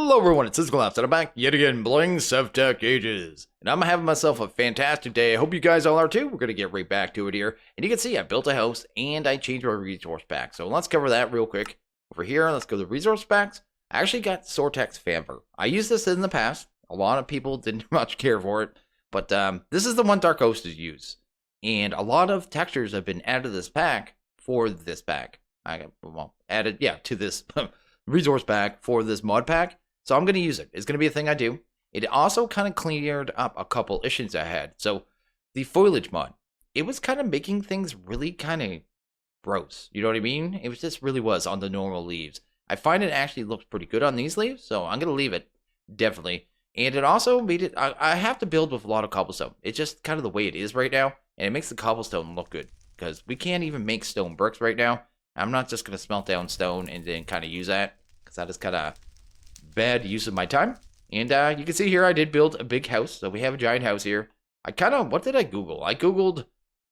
Hello everyone, it's SystemCollapse, and I'm back yet again playing Sevtech Ages. And I'm having myself a fantastic day. I hope you guys all are too. We're going to get right back to it here. And you can see I built a house and I changed my resource pack. So let's cover that real quick. Over here, let's go to resource packs. I actually got Sortex Famber. I used this in the past. A lot of people didn't much care for it. But this is the one Dark Host is used. And a lot of textures have been added to this pack for this pack. Added to this resource pack for this mod pack. So I'm going to use it. It's going to be a thing I do. It also kind of cleared up a couple issues I had. So the foliage mod, it was kind of making things really kind of gross. You know what I mean? It was just really was on the normal leaves. I find it actually looks pretty good on these leaves. So I'm going to leave it. Definitely. And it also made it, I have to build with a lot of cobblestone. It's just kind of the way it is right now. And it makes the cobblestone look good. Because we can't even make stone bricks right now. I'm not just going to smelt down stone and then kind of use that. Because that is kind of bad use of my time. And you can see here I did build a big house. So we have a giant house here. What did I Google? I Googled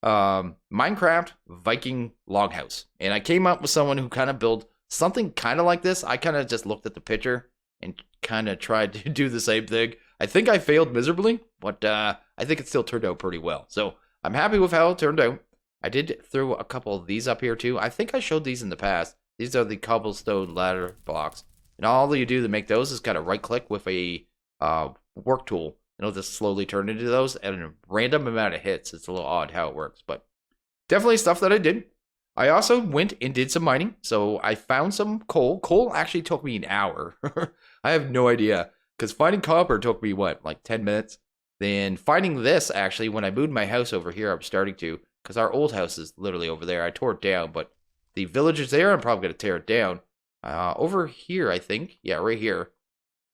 Minecraft Viking loghouse. And I came up with someone who kind of built something kind of like this. I kind of just looked at the picture and kind of tried to do the same thing. I think I failed miserably, but I think it still turned out pretty well. So I'm happy with how it turned out. I did throw a couple of these up here too. I think I showed these in the past. These are the cobblestone ladder blocks. And all you do to make those is kind of right click with a work tool. It'll just slowly turn into those at a random amount of hits. It's a little odd how it works, but definitely stuff that I did. I also went and did some mining. So I found some coal. Coal actually took me an hour. I have no idea. Because finding copper took me, like 10 minutes? Then finding this, actually, when I moved my house over here, I'm starting to. Because our old house is literally over there. I tore it down, but the village is there. I'm probably going to tear it down. Over here, I think, yeah, right here,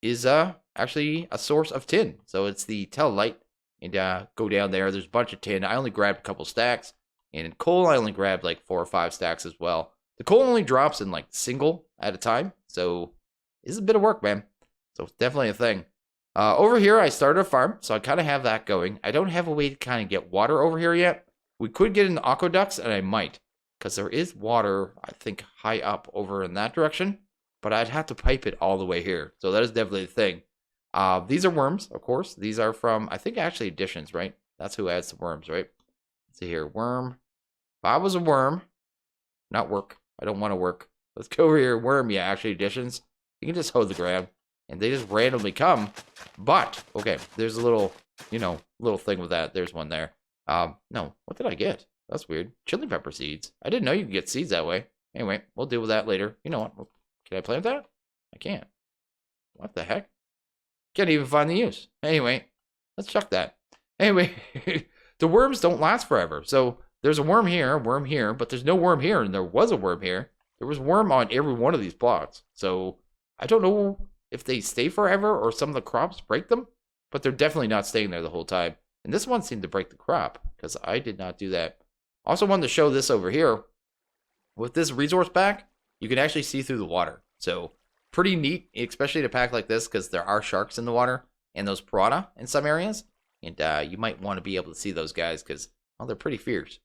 is actually a source of tin. So it's the light, and go down there. There's a bunch of tin. I only grabbed a couple stacks, and in coal, I only grabbed like 4 or 5 stacks as well. The coal only drops in like single at a time, so it's a bit of work, man. So it's definitely a thing. Over here, I started a farm, so I kind of have that going. I don't have a way to kind of get water over here yet. We could get in the aqueducts, and I might. Because there is water, I think, high up over in that direction. But I'd have to pipe it all the way here. So that is definitely the thing. These are worms, of course. These are from, I think, actually additions, right? That's who adds the worms, right? Let's see here. Worm. If I was a worm. Not work. I don't want to work. Let's go over here. Worm, yeah, actually additions. You can just hoe the ground. And they just randomly come. But, okay, there's a little, little thing with that. There's one there. No, what did I get? That's weird. Chili pepper seeds. I didn't know you could get seeds that way. Anyway, we'll deal with that later. You know what? Can I plant that? I can't. What the heck? Can't even find the use. Anyway, let's chuck that. Anyway, the worms don't last forever. So there's a worm here, but there's no worm here, and there was a worm here. There was worm on every one of these blocks. So I don't know if they stay forever or some of the crops break them, but they're definitely not staying there the whole time. And this one seemed to break the crop because I did not do that. Also wanted to show this over here. With this resource pack, you can actually see through the water. So pretty neat, especially in a pack like this because there are sharks in the water and those piranha in some areas. And you might want to be able to see those guys because, well, they're pretty fierce.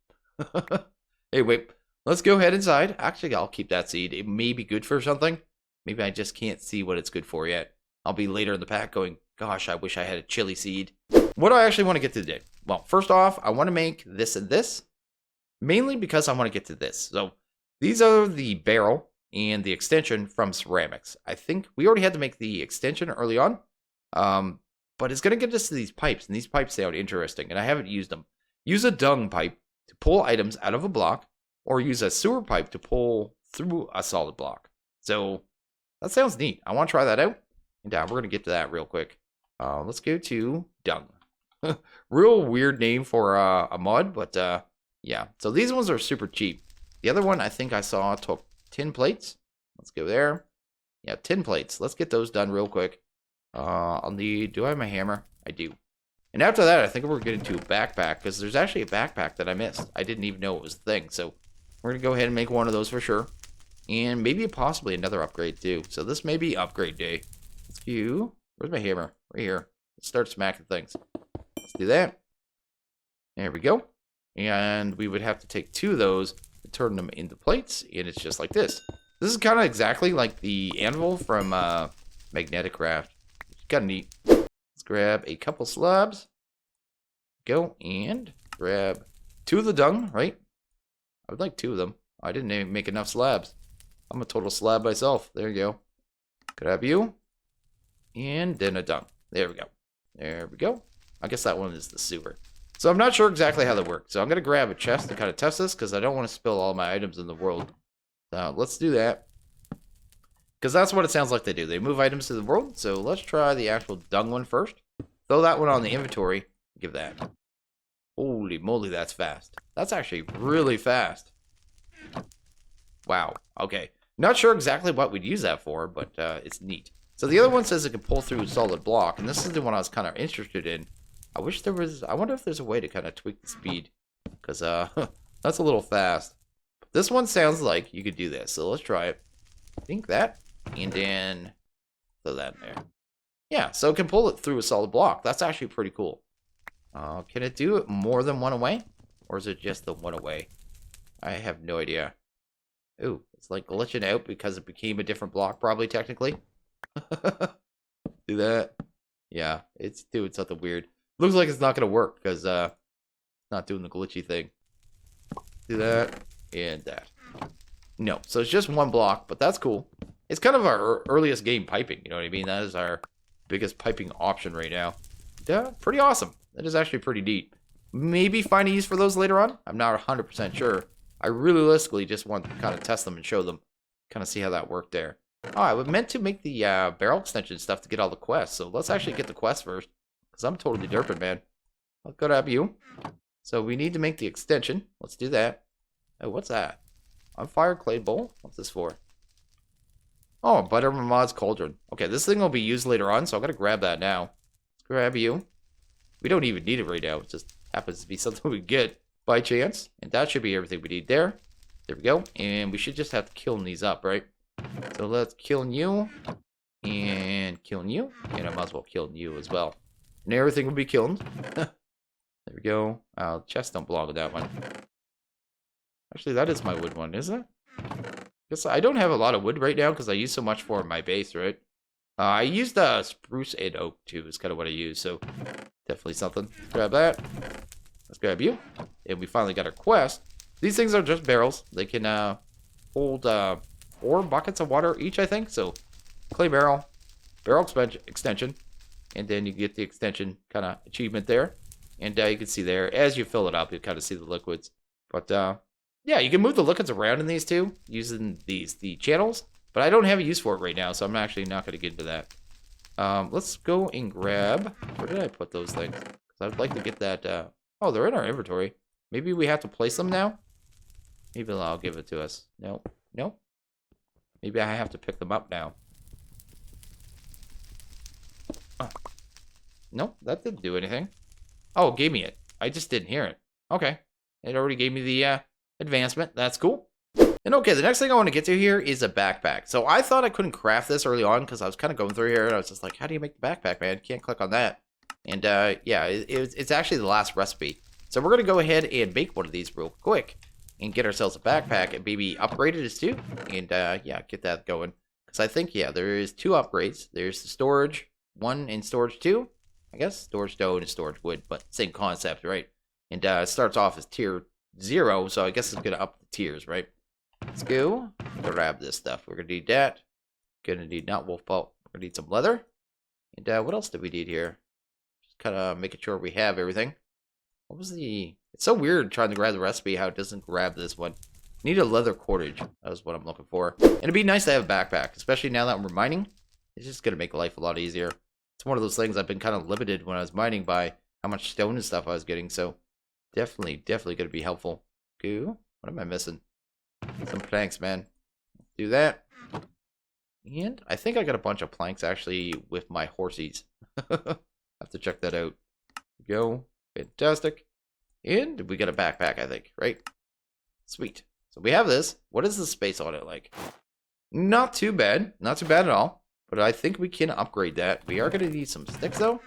Anyway, let's go ahead inside. Actually, I'll keep that seed. It may be good for something. Maybe I just can't see what it's good for yet. I'll be later in the pack going, gosh, I wish I had a chili seed. What do I actually want to get to today? Well, first off, I want to make this and this. Mainly because I want to get to this. So these are the barrel and the extension from ceramics. I think we already had to make the extension early on. But it's going to get us to these pipes. And these pipes sound interesting. And I haven't used them. Use a dung pipe to pull items out of a block. Or use a sewer pipe to pull through a solid block. So that sounds neat. I want to try that out. And we're going to get to that real quick. Let's go to dung. Real weird name for a mod. But yeah, so these ones are super cheap. The other one I think I saw took 10 plates. Let's go there. Yeah, 10 plates. Let's get those done real quick. I'll need, do I have my hammer? I do. And after that, I think we're getting to a backpack because there's actually a backpack that I missed. I didn't even know it was a thing. So we're going to go ahead and make one of those for sure. And maybe possibly another upgrade too. So this may be upgrade day. Let's go. Where's my hammer? Right here. Let's start smacking things. Let's do that. There we go. And we would have to take 2 of those and turn them into plates. And it's just like this. This is kind of exactly like the anvil from Magnetic craft. Kind of neat. Let's grab a couple slabs. Go and grab 2 of the dung, right? I would like 2 of them. I didn't even make enough slabs. I'm a total slab myself. There you go. Grab you. And then a dung. There we go. There we go. I guess that one is the sewer. So I'm not sure exactly how that works. So I'm going to grab a chest to kind of test this because I don't want to spill all my items in the world. Let's do that. Because that's what it sounds like they do. They move items to the world. So let's try the actual dung one first. Throw that one on the inventory. Give that. Holy moly, that's fast. That's actually really fast. Wow. Okay. Not sure exactly what we'd use that for, but it's neat. So the other one says it can pull through a solid block, and this is the one I was kind of interested in. I wonder if there's a way to kind of tweak the speed, because that's a little fast. This one sounds like you could do this, so let's try it. I think that, and then throw that in there. Yeah, so it can pull it through a solid block. That's actually pretty cool. Can it do it more than one away? Or is it just the one away? I have no idea. Ooh, it's like glitching out because it became a different block, probably, technically. Do that. Yeah, it's doing something weird. Looks like it's not going to work because it's not doing the glitchy thing. Do that and that. No, so it's just one block, but that's cool. It's kind of our earliest game piping, you know what I mean? That is our biggest piping option right now. Yeah, pretty awesome. That is actually pretty neat. Maybe find a use for those later on. I'm not 100% sure. I realistically just want to kind of test them and show them. Kind of see how that worked there. Oh, I meant to make the barrel extension stuff to get all the quests. So let's actually get the quest first. Because I'm totally derping, man. I'll go to you. So we need to make the extension. Let's do that. Oh, what's that? On fire clay bowl? What's this for? Oh, Butter Mod's Cauldron. Okay, this thing will be used later on, so I'm going to grab that now. Let's grab you. We don't even need it right now. It just happens to be something we get by chance. And that should be everything we need there. There we go. And we should just have to kiln these up, right? So let's kiln you. And kiln you. And I might as well kiln you as well. And everything will be kilned. There we go. Chests don't belong with that one. Actually, that is my wood one, isn't it? Guess I don't have a lot of wood right now because I use so much for my base, right? I used spruce and oak too, is kind of what I use, so definitely something. Let's grab that. Let's grab you. And we finally got our quest. These things are just barrels. They can hold 4 buckets of water each, I think. So, clay barrel extension, and then you get the extension kind of achievement there. And you can see there, as you fill it up, you kind of see the liquids. But, yeah, you can move the liquids around in these two using the channels. But I don't have a use for it right now, so I'm actually not going to get into that. Let's go and grab... Where did I put those things? Because I'd like to get that... Oh, they're in our inventory. Maybe we have to place them now? Maybe I'll give it to us. Nope. Nope. Maybe I have to pick them up now. Oh. Nope, that didn't do anything. Oh, it gave me it. I just didn't hear it. Okay. It already gave me the advancement. That's cool. And okay, the next thing I want to get to here is a backpack. So I thought I couldn't craft this early on because I was kind of going through here and I was just like, how do you make the backpack, man? Can't click on that. And yeah, it's actually the last recipe. So we're going to go ahead and make one of these real quick and get ourselves a backpack and maybe upgrade it as 2. And yeah, get that going. Because I think, yeah, there is 2 upgrades. There's the storage 1 and storage 2. I guess storage stone and storage wood, but same concept, right? And it starts off as tier 0, so I guess it's going to up the tiers, right? Let's go grab this stuff. We're going to need that. Going to need not wolf pulp. We're going to need some leather. And what else do we need here? Just kind of making sure we have everything. What was the... It's so weird trying to grab the recipe, how it doesn't grab this one. Need a leather cordage. That was what I'm looking for. And it'd be nice to have a backpack, especially now that we're mining. It's just going to make life a lot easier. It's one of those things I've been kind of limited when I was mining by how much stone and stuff I was getting. So definitely going to be helpful. Go. What am I missing? Some planks, man. Do that. And I think I got a bunch of planks actually with my horsies. Have to check that out. Go. Fantastic. And we got a backpack, I think, right? Sweet. So we have this. What is the space on it like? Not too bad. Not too bad at all. But I think we can upgrade that. We are going to need some sticks, though.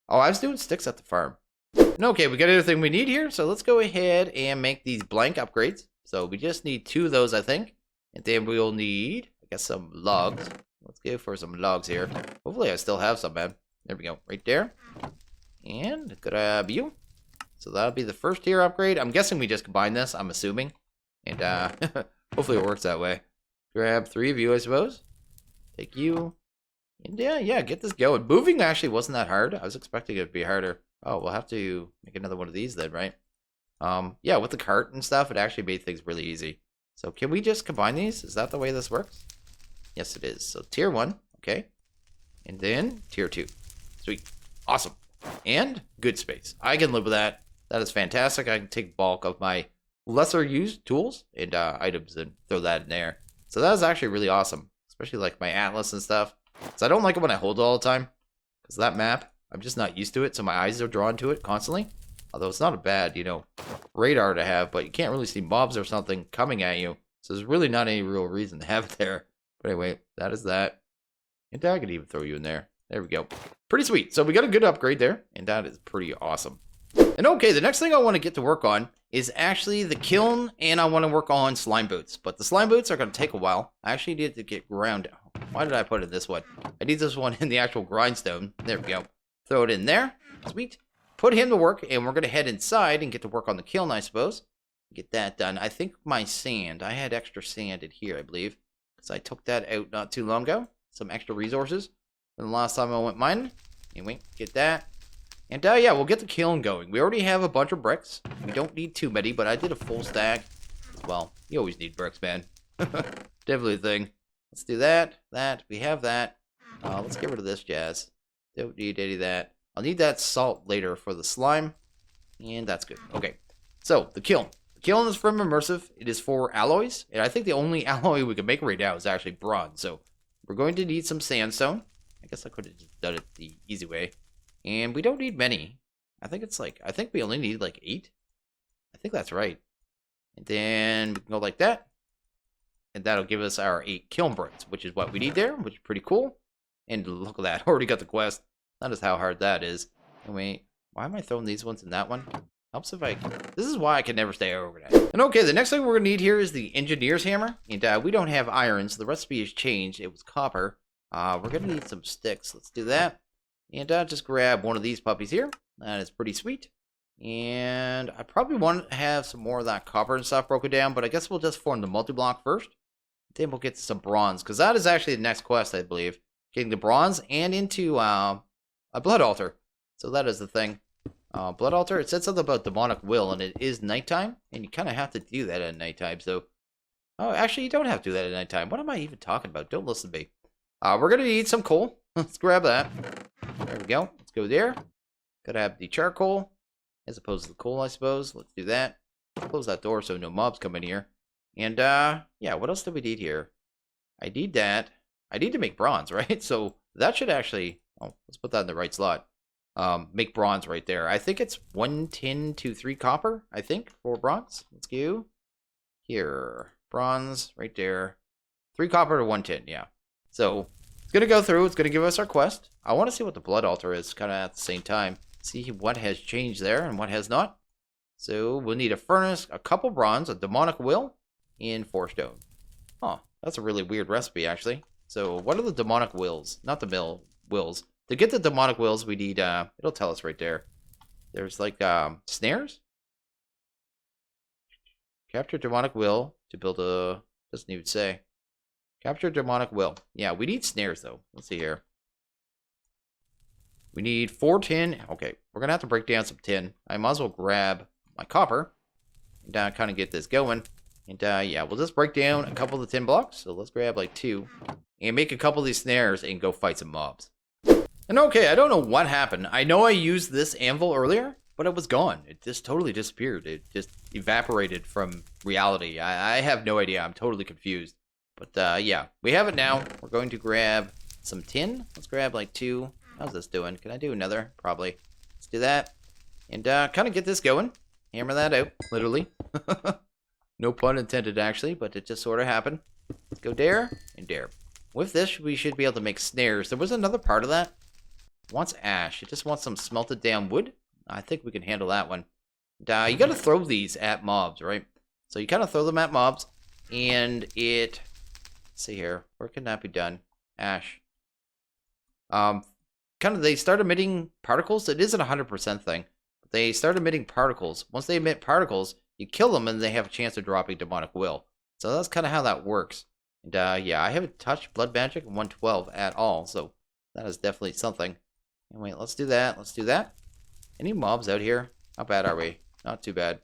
Oh, I was doing sticks at the farm. And okay, we got everything we need here. So let's go ahead and make these blank upgrades. So we just need 2 of those, I think. And then we'll need, I guess, some logs. Let's go for some logs here. Hopefully I still have some, man. There we go. Right there. And grab you. So that'll be the first tier upgrade. I'm guessing we just combine this, I'm assuming. And hopefully it works that way. Grab 3 of you, I suppose. Take you. And yeah, get this going. Moving actually wasn't that hard. I was expecting it to be harder. Oh, we'll have to make another one of these then, right? Yeah, with the cart and stuff, it actually made things really easy. So can we just combine these? Is that the way this works? Yes, it is. So tier 1, okay. And then tier 2. Sweet. Awesome. And good space. I can live with that. That is fantastic. I can take bulk of my lesser used tools and items and throw that in there. So that is actually really awesome. Especially like my atlas and stuff. So I don't like it when I hold it all the time. Because that map, I'm just not used to it. So my eyes are drawn to it constantly. Although it's not a bad, radar to have. But you can't really see mobs or something coming at you. So there's really not any real reason to have it there. But anyway, that is that. And I could even throw you in there. There we go. Pretty sweet. So we got a good upgrade there. And that is pretty awesome. And okay, the next thing I want to get to work on is actually the kiln, and I want to work on slime boots. But the slime boots are going to take a while. I actually need to get ground. Why did I put it in this one? I need this one in the actual grindstone. There we go. Throw it in there. Sweet. Put him to work, and we're going to head inside and get to work on the kiln, I suppose. Get that done. I think my sand, I had extra sand in here, I believe. Because I took that out not too long ago. Some extra resources from the last time I went mining. Anyway, get that. And yeah, we'll get the kiln going. We already have a bunch of bricks. We don't need too many, but I did a full stack as well. You always need bricks, man. Definitely a thing. Let's do that. We have that. Let's get rid of this jazz. Don't need any of that. I'll need that salt later for the slime. And that's good. Okay. So, the kiln. The kiln is from Immersive. It is for alloys. And I think the only alloy we can make right now is actually bronze. So, we're going to need some sandstone. I guess I could have just done it the easy way. And we don't need many. I think we only need like 8. I think that's right. And then we can go like that. And that'll give us our 8 kiln bricks, which is what we need there, which is pretty cool. And look at that, already got the quest. That is how hard that is. And wait, why am I throwing these ones in that one? Helps if I... This is why I can never stay overnight. And okay, the next thing we're going to need here is the engineer's hammer. And we don't have iron, so the recipe has changed. It was copper. We're going to need some sticks. Let's do that. And just grab one of these puppies here. That is pretty sweet. And I probably want to have some more of that copper and stuff broken down, but I guess we'll just form the multi-block first. Then we'll get some bronze, because that is actually the next quest, I believe. Getting the bronze and into a blood altar. So that is the thing. Blood altar, it said something about demonic will, and it is nighttime, and you kind of have to do that at nighttime. So, oh, actually, you don't have to do that at nighttime. What am I even talking about? Don't listen to me. We're going to need some coal. Let's grab that. There we go. Let's go there. Gotta have the charcoal as opposed to the coal, I suppose. Let's do that. Close that door so no mobs come in here. And, yeah, what else do we need here? I need that. I need to make bronze, right? So that should actually... Oh, let's put that in the right slot. Make bronze right there. I think it's 1 tin to 3 copper, I think, for bronze. Let's go. Here. Bronze, right there. 3 copper to 1 tin, yeah. So... It's going to go through. It's going to give us our quest. I want to see what the blood altar is kind of at the same time. See what has changed there and what has not. So we'll need a furnace, a couple bronze, a demonic will, and 4 stone. Oh, that's a really weird recipe, actually. So what are the demonic wills? Not the wills. To get the demonic wills, we need, it'll tell us right there. There's like, snares? Capture demonic will to build a, doesn't even say. Capture demonic will. Yeah, we need snares, though. Let's see here. We need 4 tin. Okay, we're going to have to break down some tin. I might as well grab my copper and kind of get this going. And, yeah, we'll just break down a couple of the tin blocks. So let's grab, like, 2. And make a couple of these snares and go fight some mobs. And, okay, I don't know what happened. I know I used this anvil earlier, but it was gone. It just totally disappeared. It just evaporated from reality. I have no idea. I'm totally confused. But, yeah, we have it now. We're going to grab some tin. Let's grab, like, 2. How's this doing? Can I do another? Probably. Let's do that. And, kind of get this going. Hammer that out, literally. No pun intended, actually, but it just sort of happened. Let's go there and there. With this, we should be able to make snares. There was another part of that. It wants ash. It just wants some smelted down wood. I think we can handle that one. And, you got to throw these at mobs, right? So you kind of throw them at mobs. And it... Let's see here. Where can that be done? Ash. Kind of, they start emitting particles. It isn't a 100% thing. But they start emitting particles. Once they emit particles, you kill them and they have a chance of dropping Demonic Will. So that's kind of how that works. And yeah, I haven't touched Blood Magic 112 at all. So that is definitely something. Anyway, let's do that. Let's do that. Any mobs out here? How bad are we? Not too bad.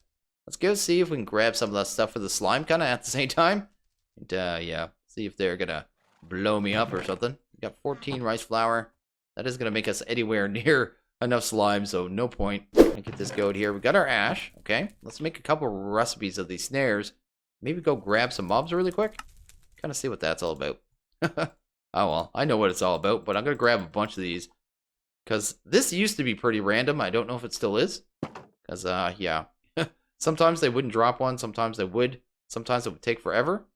Let's go see if we can grab some of that stuff for the slime kind of at the same time. And yeah, see if they're going to blow me up or something. We got 14 rice flour. That isn't going to make us anywhere near enough slime, so no point. Let get this goat here. We got our ash. Okay, let's make a couple recipes of these snares. Maybe go grab some mobs really quick. Kind of see what that's all about. Oh well, I know what it's all about, but I'm going to grab a bunch of these. Because this used to be pretty random. I don't know if it still is. Because, yeah. Sometimes they wouldn't drop one. Sometimes they would. Sometimes it would take forever.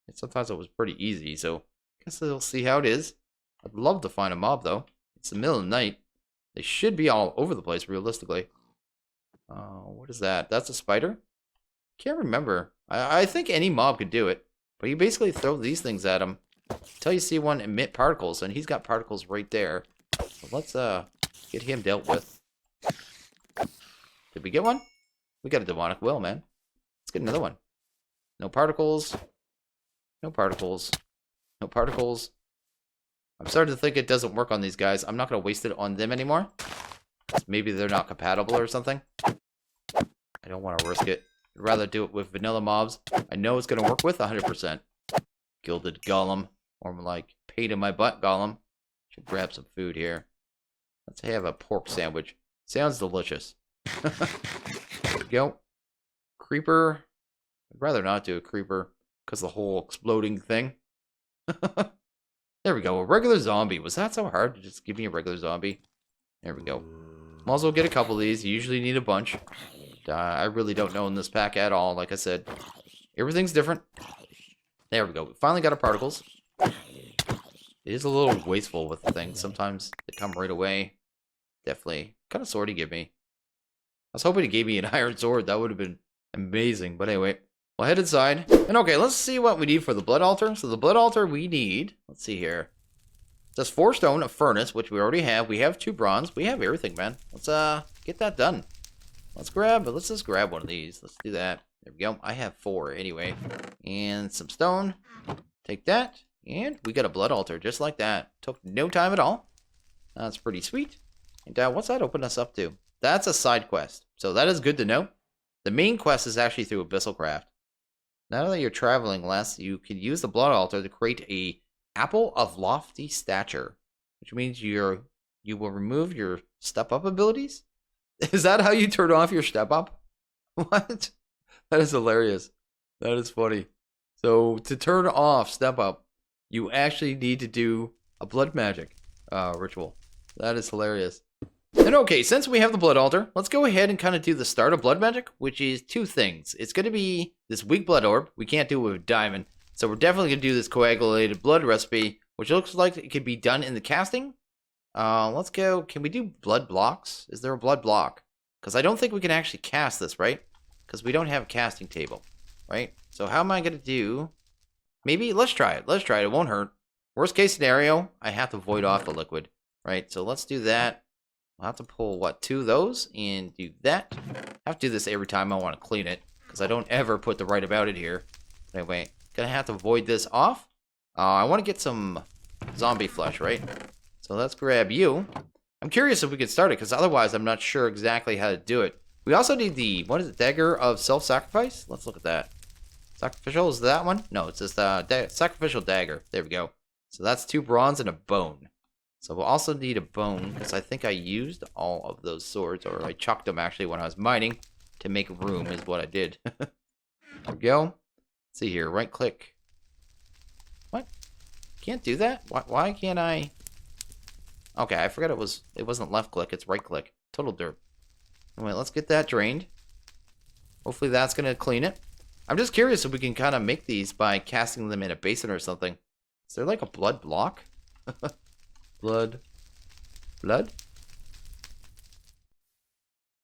And sometimes it was pretty easy. So, I guess we'll see how it is. I'd love to find a mob, though. It's the middle of the night. They should be all over the place, realistically. What is that? That's a spider? Can't remember. I think any mob could do it. But you basically throw these things at him until you see one emit particles. And he's got particles right there. So let's get him dealt with. Did we get one? We got a Demonic Will, man. Let's get another one. No particles. No particles. No particles. I'm starting to think it doesn't work on these guys. I'm not going to waste it on them anymore. Maybe they're not compatible or something. I don't want to risk it. I'd rather do it with vanilla mobs. I know it's going to work with 100%. Gilded Golem. Or like, pain in my butt Golem. Should grab some food here. Let's have a pork sandwich. Sounds delicious. There we go. Creeper. I'd rather not do a creeper because the whole exploding thing. There we go. A regular zombie. Was that so hard to just give me a regular zombie? There we go. Might as well get a couple of these. You usually need a bunch. I really don't know in this pack at all. Like I said, everything's different. There we go. We finally got our particles. It is a little wasteful with the things. Sometimes they come right away. Definitely. What kind of sword he give me? I was hoping he gave me an iron sword. That would have been amazing. But anyway, we'll head inside. And okay, let's see what we need for the blood altar. So the blood altar we need, let's see here. Just 4 stone, a furnace, which we already have. We have 2 bronze. We have everything, man. Let's get that done. Let's just grab one of these. Let's do that. There we go. I have 4 anyway. And some stone. Take that. And we got a blood altar just like that. Took no time at all. That's pretty sweet. And what's that open us up to? That's a side quest. So that is good to know. The main quest is actually through Abyssalcraft. Now that you're traveling less, you can use the blood altar to create a apple of lofty stature. Which means you will remove your step up abilities? Is that how you turn off your step up? What? That is hilarious. That is funny. So to turn off step up, you actually need to do a blood magic ritual. That is hilarious. And okay, since we have the blood altar, let's go ahead and kind of do the start of blood magic, which is 2 things. It's going to be this weak blood orb. We can't do it with diamond. So we're definitely going to do this coagulated blood recipe, which looks like it could be done in the casting. Let's go. Can we do blood blocks? Is there a blood block? Because I don't think we can actually cast this, right? Because we don't have a casting table, right? So how am I going to do... Maybe, let's try it. Let's try it. It won't hurt. Worst case scenario, I have to void off the liquid, right? So let's do that. I'll have to pull, what, 2 of those and do that. I have to do this every time I want to clean it because I don't ever put the right about it here. Anyway, gonna have to void this off. I want to get some zombie flesh, right? So let's grab you. I'm curious if we can start it because otherwise I'm not sure exactly how to do it. We also need the, what is it, dagger of self-sacrifice? Let's look at that. Sacrificial, is that one? No, it's just sacrificial dagger. There we go. So that's 2 bronze and a bone. So we'll also need a bone, because I think I used all of those swords, or I chucked them actually when I was mining, to make room is what I did. There we go. Let's see here, right click. What? Can't do that? Why can't I? Okay, I forgot it wasn't left click, it's right click. Total derp. Anyway, let's get that drained. Hopefully that's going to clean it. I'm just curious if we can kind of make these by casting them in a basin or something. Is there like a blood block? Blood?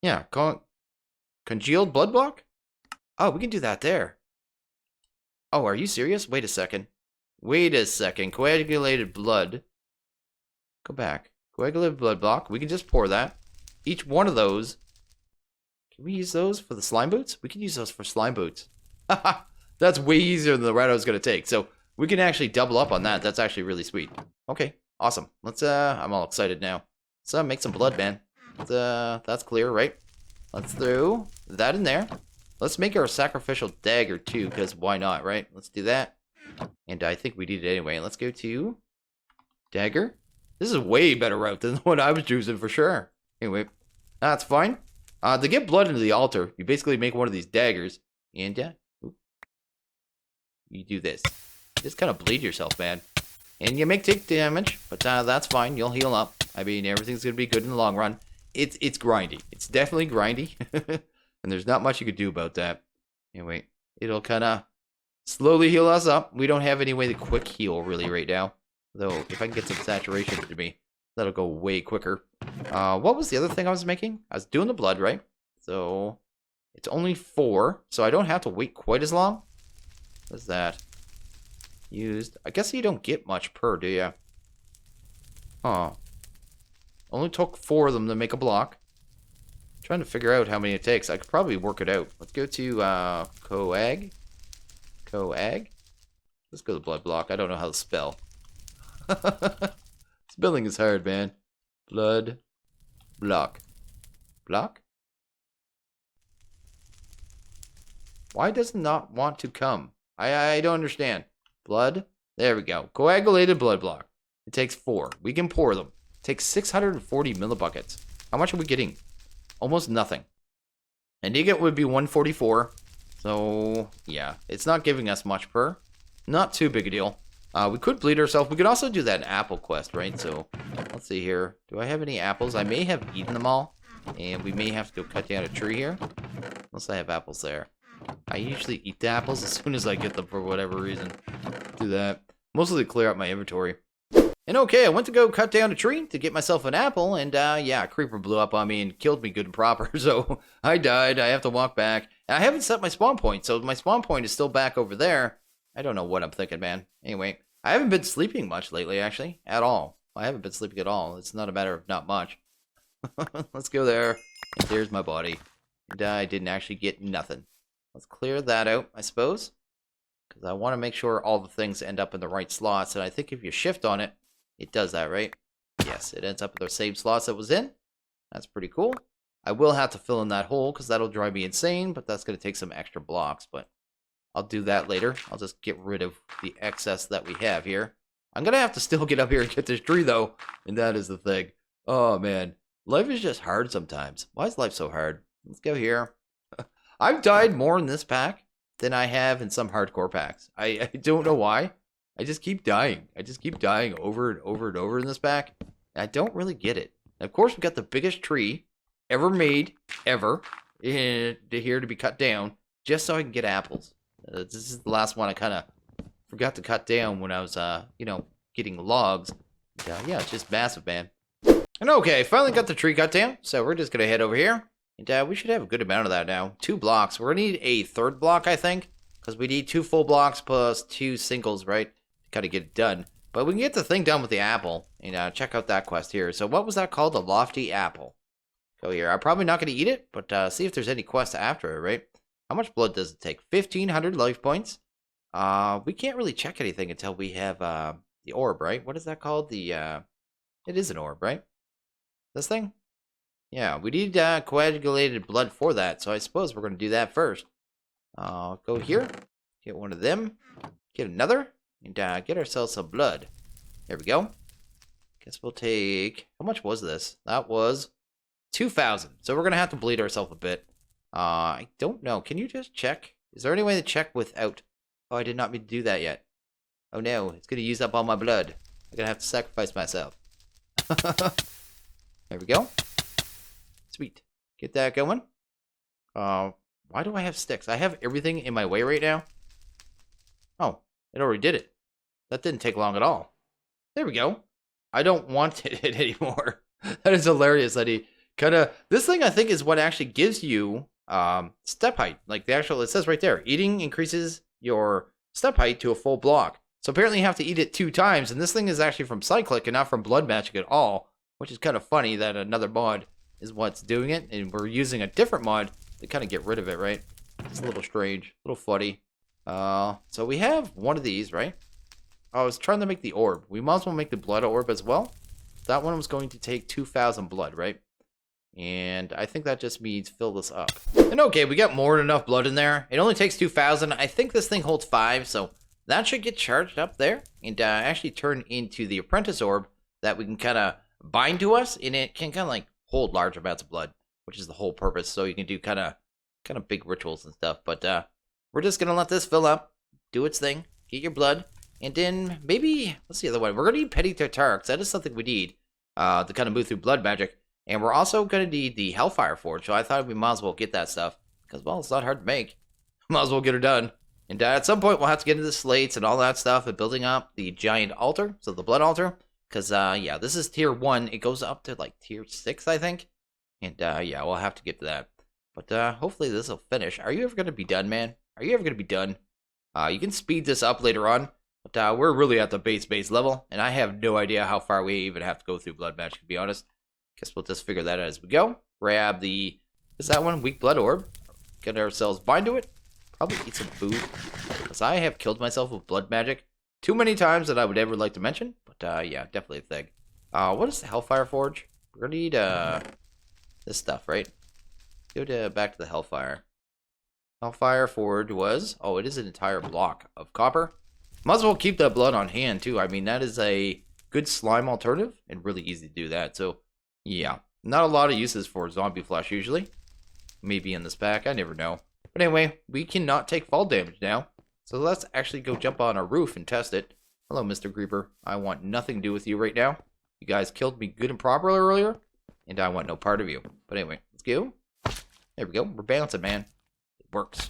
Yeah, congealed blood block? Oh, we can do that there. Oh, are you serious? Wait a second. Wait a second. Coagulated blood. Go back. Coagulated blood block. We can just pour that. Each one of those. Can we use those for the slime boots? We can use those for slime boots. That's way easier than the route I was going to take. So we can actually double up on that. That's actually really sweet. Okay, awesome. Let's, I'm all excited now. Let's make some blood, man. That's clear, right? Let's throw that in there. Let's make our sacrificial dagger too, because why not, right? Let's do that. And I think we need it anyway. Let's go to dagger. This is a way better route than what I was choosing for sure. Anyway, that's fine. To get blood into the altar, you basically make one of these daggers. And you do this. You just kind of bleed yourself, man. And you may take damage, but that's fine. You'll heal up. I mean, everything's going to be good in the long run. It's grindy. It's definitely grindy. And there's not much you could do about that. Anyway, it'll kind of slowly heal us up. We don't have any way to quick heal really right now. Though, if I can get some saturation to me, that'll go way quicker. What was the other thing I was making? I was doing the blood, right? So, it's only 4, so I don't have to wait quite as long. What's that? Used. I guess you don't get much per, do you? Huh. Only took 4 of them to make a block. I'm trying to figure out how many it takes. I could probably work it out. Let's go to Coag. Let's go to blood block. I don't know how to spell. Spelling is hard, man. Blood block. Block? Why does it not want to come? I don't understand. Blood. There we go. Coagulated blood block. It takes 4. We can pour them. It takes 640 millibuckets. How much are we getting? Almost nothing. And you get would be 144. So, yeah. It's not giving us much per. Not too big a deal. We could bleed ourselves. We could also do that apple quest, right? So, let's see here. Do I have any apples? I may have eaten them all. And we may have to go cut down a tree here. Unless I have apples there. I usually eat the apples as soon as I get them for whatever reason. Do that. Mostly to clear out my inventory. And okay, I went to go cut down a tree to get myself an apple, and yeah, a creeper blew up on me and killed me good and proper, so I died. I have to walk back. And I haven't set my spawn point, so my spawn point is still back over there. I don't know what I'm thinking, man. Anyway, I haven't been sleeping much lately, actually, at all. I haven't been sleeping at all. It's not a matter of not much. Let's go there. And there's my body. And I didn't actually get nothing. Let's clear that out, I suppose. Because I want to make sure all the things end up in the right slots. And I think if you shift on it, it does that, right? Yes, it ends up in the same slots it was in. That's pretty cool. I will have to fill in that hole because that'll drive me insane. But that's going to take some extra blocks. But I'll do that later. I'll just get rid of the excess that we have here. I'm going to have to still get up here and get this tree, though. And that is the thing. Oh, man. Life is just hard sometimes. Why is life so hard? Let's go here. I've died more in this pack than I have in some hardcore packs. I don't know why. I just keep dying. I just keep dying over and over and over in this pack. And I don't really get it. And of course, we got the biggest tree ever made, ever, here to be cut down, just so I can get apples. This is the last one I kind of forgot to cut down when I was, you know, getting logs. Yeah, it's just massive, man. And okay, finally got the tree cut down, so we're just going to head over here. And we should have a good amount of that now. 2 blocks. We're going to need a 3rd block, I think. Because we need 2 full blocks plus 2 singles, right? To kind of get it done. But we can get the thing done with the apple. And check out that quest here. So what was that called? The lofty apple. Go here. I'm probably not going to eat it. But see if there's any quests after it, right? How much blood does it take? 1,500 life points. We can't really check anything until we have the orb, right? What is that called? The it is an orb, right? This thing? Yeah, we need coagulated blood for that, so I suppose we're going to do that first. Go here, get one of them, get another, and get ourselves some blood. There we go. Guess we'll take... How much was this? That was 2,000, so we're going to have to bleed ourselves a bit. I don't know. Can you just check? Is there any way to check without... Oh, I did not mean to do that yet. Oh no, it's going to use up all my blood. I'm going to have to sacrifice myself. There we go. Sweet. Get that going. Why do I have sticks? I have everything in my way right now. Oh, it already did it. That didn't take long at all. There we go. I don't want it anymore. That is hilarious that he kind of... This thing, I think, is what actually gives you step height. Like the actual... It says right there, eating increases your step height to a full block. So apparently you have to eat it 2 times, and this thing is actually from Cyclic and not from Blood Magic at all, which is kind of funny that another mod is what's doing it, and we're using a different mod to kind of get rid of it, right? It's a little strange, a little funny. So we have one of these, right? I was trying to make the orb. We might as well make the blood orb as well. That one was going to take 2,000 blood, right? And I think that just means fill this up. And okay, we got more than enough blood in there. It only takes 2,000. I think this thing holds 5, so that should get charged up there and actually turn into the Apprentice Orb that we can kind of bind to us, and it can kind of like hold large amounts of blood, which is the whole purpose. So you can do kind of big rituals and stuff. But we're just gonna let this fill up, do its thing, get your blood, and then maybe what's the other one? We're gonna need Petty Tartarics. That is something we need to kind of move through blood magic, and we're also gonna need the Hellfire Forge. So I thought we might as well get that stuff because well, it's not hard to make. Might as well get her done. And at some point we'll have to get into the slates and all that stuff and building up the giant altar, so the blood altar. Because, yeah, this is tier 1. It goes up to, like, tier 6, I think. And, yeah, we'll have to get to that. But, hopefully this will finish. Are you ever going to be done, man? Are you ever going to be done? You can speed this up later on. But, we're really at the base level. And I have no idea how far we even have to go through blood magic, to be honest. Guess we'll just figure that out as we go. Grab the... Is that one? Weak blood orb. Get ourselves bind to it. Probably eat some food. Because I have killed myself with blood magic too many times that I would ever like to mention. But, yeah, definitely a thing. What is the Hellfire Forge? We're gonna need, this stuff, right? Go back to the Hellfire. Hellfire Forge was... Oh, it is an entire block of copper. Might as well keep that blood on hand, too. I mean, that is a good slime alternative, and really easy to do that. So, yeah. Not a lot of uses for zombie flesh, usually. Maybe in this pack, I never know. But anyway, we cannot take fall damage now. So let's actually go jump on a roof and test it. Hello, Mr. Creeper. I want nothing to do with you right now. You guys killed me good and proper earlier, and I want no part of you. But anyway, let's go. There we go. We're bouncing, man. It works.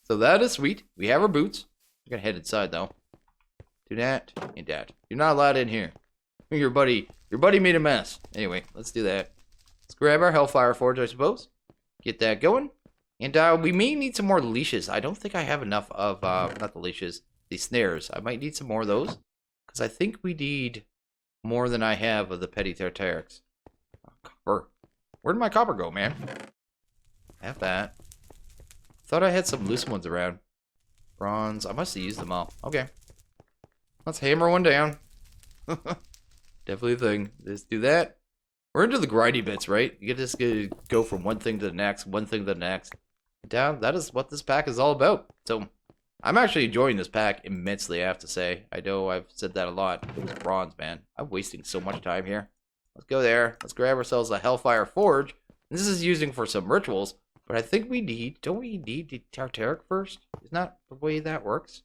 So that is sweet. We have our boots. We're going to head inside, though. Do that and that. You're not allowed in here. Your buddy made a mess. Anyway, let's do that. Let's grab our Hellfire Forge, I suppose. Get that going. And we may need some more leashes. I don't think I have enough of, not the leashes, the snares. I might need some more of those. Because I think we need more than I have of the Petty Tartarics. Oh, copper. Where did my copper go, man? I have that. Thought I had some loose ones around. Bronze. I must have used them all. Okay. Let's hammer one down. Definitely a thing. Let's do that. We're into the grindy bits, right? You just go from one thing to the next, one thing to the next. Down. That is what this pack is all about. So, I'm actually enjoying this pack immensely, I have to say. I know I've said that a lot. It was bronze, man. I'm wasting so much time here. Let's go there. Let's grab ourselves a Hellfire Forge. This is using for some rituals, but I think we need... Don't we need the Tartaric first? Isn't that the way that works?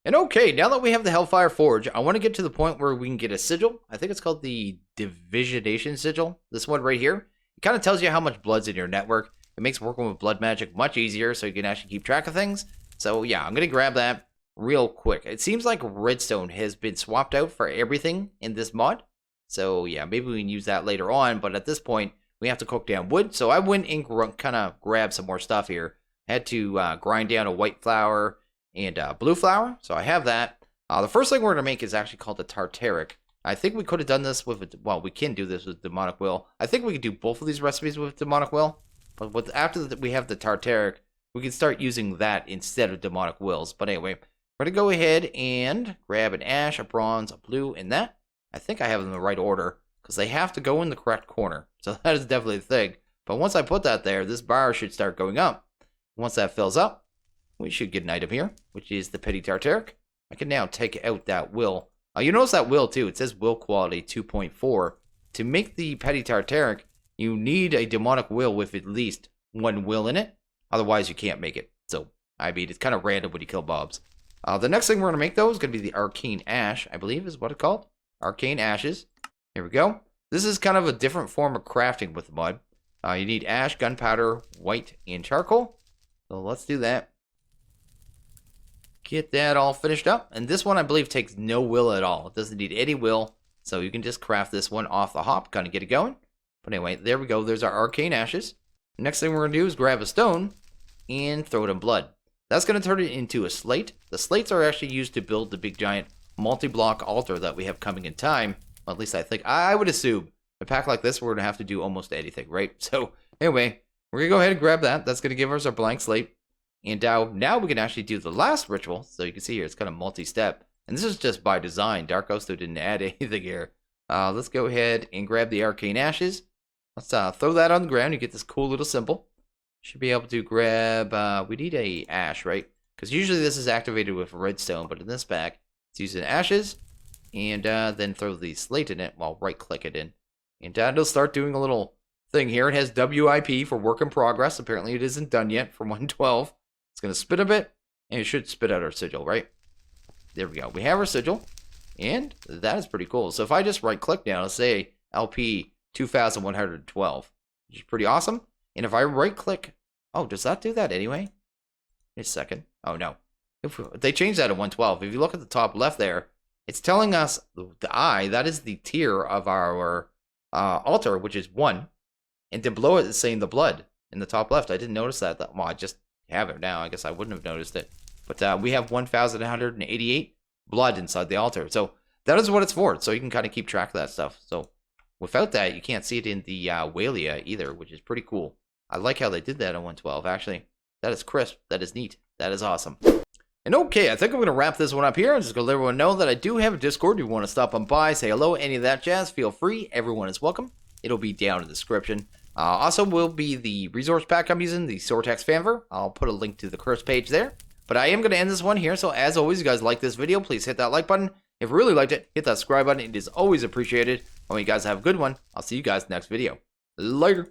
And okay, now that we have the Hellfire Forge, I want to get to the point where we can get a sigil. I think it's called the Divisionation Sigil. This one right here. It kind of tells you how much blood's in your network. It makes working with blood magic much easier, so you can actually keep track of things. So yeah, I'm going to grab that real quick. It seems like redstone has been swapped out for everything in this mod. So yeah, maybe we can use that later on, but at this point, we have to cook down wood. So I went and kind of grabbed some more stuff here. I had to grind down a white flour and blue flour, so I have that. The first thing we're going to make is actually called the Tartaric. I think we could have done this with, well, we can do this with Demonic Will. I think we could do both of these recipes with Demonic Will, but after we have the Tartaric, we can start using that instead of Demonic Wills. But anyway, we're going to go ahead and grab an ash, a bronze, a blue, and that. I think I have them in the right order, because they have to go in the correct corner. So that is definitely the thing. But once I put that there, this bar should start going up. Once that fills up, we should get an item here, which is the Petty Tartaric. I can now take out that will. You notice that will too. It says will quality 2.4. To make the Petty Tartaric, you need a demonic will with at least one will in it. Otherwise, you can't make it. So, I mean, it's kind of random when you kill mobs. The next thing we're going to make, though, is going to be the Arcane Ash, I believe is what it's called. Arcane Ashes. Here we go. This is kind of a different form of crafting with the mud. You need ash, gunpowder, white, and charcoal. So let's do that. Get that all finished up. And this one, I believe, takes no will at all. It doesn't need any will. So you can just craft this one off the hop, kind of get it going. But anyway, there we go. There's our Arcane Ashes. Next thing we're going to do is grab a stone and throw it in blood. that's going to turn it into a slate. The slates are actually used to build the big giant multi-block altar that we have coming in time. Well, at least I think. I would assume a pack like this, we're going to have to do almost anything, right? So anyway, we're going to go ahead and grab that. That's going to give us our blank slate. And now we can actually do the last ritual. So you can see here, it's kind of multi-step. And this is just by design. Dark Ghost didn't add anything here. Let's go ahead and grab the Arcane Ashes. Let's throw that on the ground. You get this cool little symbol. Should be able to grab, we need a ash, right? Because usually this is activated with redstone, but in this pack, it's using ashes. And then throw the slate in it while right-click it in. And it'll start doing a little thing here. It has WIP for work in progress. Apparently it isn't done yet for 112. It's going to spit a bit, and it should spit out our sigil, right? There we go. We have our sigil, and that is pretty cool. So if I just right-click now, let's say LP 2112, which is pretty awesome. And if I right-click, oh, does that do that anyway? Wait a second. Oh, no. If they changed that to 112. If you look at the top left there, it's telling us the I, that is the tier of our altar, which is 1. And then below it, it's saying the blood in the top left. I didn't notice that. Well, I just have it now. I guess I wouldn't have noticed it. But we have 1,188 blood inside the altar. So that is what it's for. So you can kind of keep track of that stuff. So without that, you can't see it in the Walia either, which is pretty cool. I like how they did that on 112. Actually, that is crisp. That is neat. That is awesome. And okay, I think I'm going to wrap this one up here. I'm just going to let everyone know that I do have a Discord. If you want to stop on by, say hello, any of that jazz, feel free. Everyone is welcome. It'll be down in the description. Also will be the resource pack I'm using, the Sortex Fanver. I'll put a link to the curse page there. But I am going to end this one here. So as always, you guys like this video, please hit that like button. If you really liked it, hit that subscribe button. It is always appreciated. I want you guys to have a good one. I'll see you guys next video. Later.